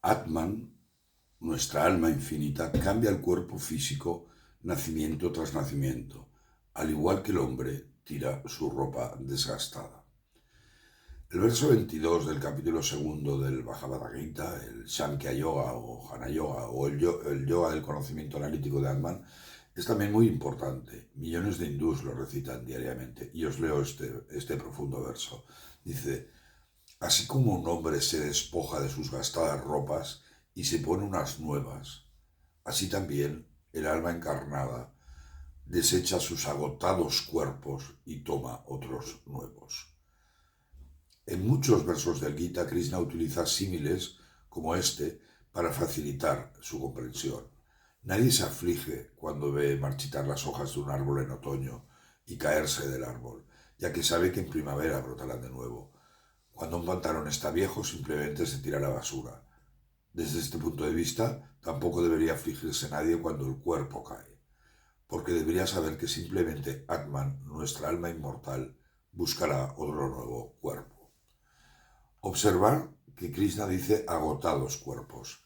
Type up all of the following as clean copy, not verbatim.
Atman, nuestra alma infinita, cambia el cuerpo físico nacimiento tras nacimiento, al igual que el hombre tira su ropa desgastada. El verso 22 del capítulo segundo del Bhagavad Gita, el Sankhya Yoga o Jnana Yoga o el yoga del conocimiento analítico de Atman, es también muy importante. Millones de hindús lo recitan diariamente. Y os leo este profundo verso. Dice: así como un hombre se despoja de sus gastadas ropas y se pone unas nuevas, así también el alma encarnada desecha sus agotados cuerpos y toma otros nuevos. En muchos versos del Gita, Krishna utiliza símiles como este para facilitar su comprensión. Nadie se aflige cuando ve marchitar las hojas de un árbol en otoño y caerse del árbol, ya que sabe que en primavera brotarán de nuevo. Cuando un pantalón está viejo, simplemente se tira a la basura. Desde este punto de vista, tampoco debería afligirse nadie cuando el cuerpo cae, porque debería saber que simplemente Atman, nuestra alma inmortal, buscará otro nuevo cuerpo. Observar que Krishna dice agotados cuerpos,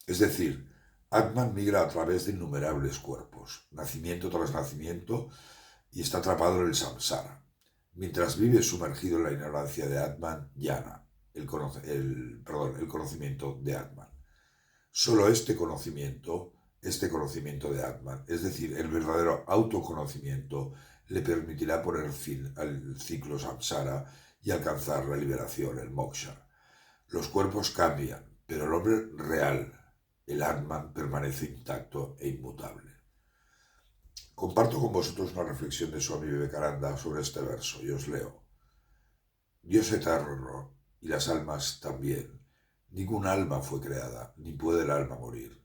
es decir, Atman migra a través de innumerables cuerpos, nacimiento tras nacimiento, y está atrapado en el samsara. Mientras vive sumergido en la ignorancia de Atman, Jnana, el conocimiento de Atman. Solo este conocimiento de Atman, es decir, el verdadero autoconocimiento, le permitirá poner fin al ciclo samsara y alcanzar la liberación, el moksha. Los cuerpos cambian, pero el hombre real, el Atman, permanece intacto e inmutable. Comparto con vosotros una reflexión de Swami Vivekananda sobre este verso y os leo. Dios eterno y las almas también. Ningún alma fue creada, ni puede el alma morir.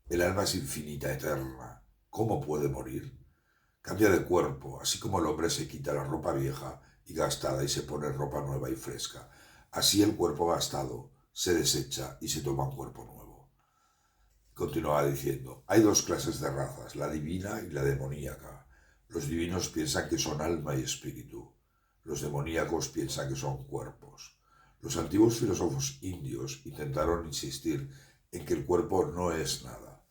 El alma es infinita, eterna. ¿Cómo puede morir? Cambia de cuerpo, así como el hombre se quita la ropa vieja y gastada y se pone ropa nueva y fresca. Así el cuerpo gastado se desecha y se toma un cuerpo nuevo. Continuaba diciendo, hay dos clases de razas, la divina y la demoníaca. Los divinos piensan que son alma y espíritu. Los demoníacos piensan que son cuerpos. Los antiguos filósofos indios intentaron insistir en que el cuerpo no es nada,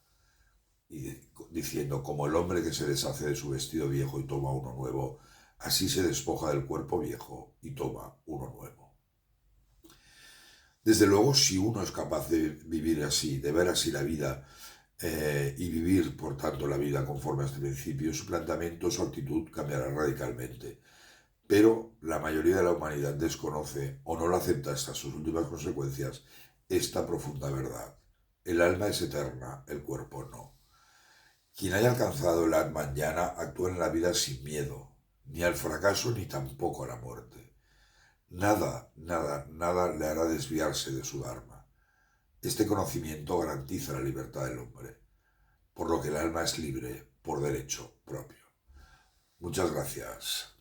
y diciendo, como el hombre que se deshace de su vestido viejo y toma uno nuevo, así se despoja del cuerpo viejo y toma uno nuevo. Desde luego, si uno es capaz de vivir así, de ver así la vida y vivir, por tanto, la vida conforme a este principio, su planteamiento, su actitud cambiará radicalmente. Pero la mayoría de la humanidad desconoce o no la acepta hasta sus últimas consecuencias esta profunda verdad. El alma es eterna, el cuerpo no. Quien haya alcanzado el Atman Jnana actúa en la vida sin miedo, ni al fracaso ni tampoco a la muerte. Nada, nada, nada le hará desviarse de su Dharma. Este conocimiento garantiza la libertad del hombre, por lo que el alma es libre por derecho propio. Muchas gracias.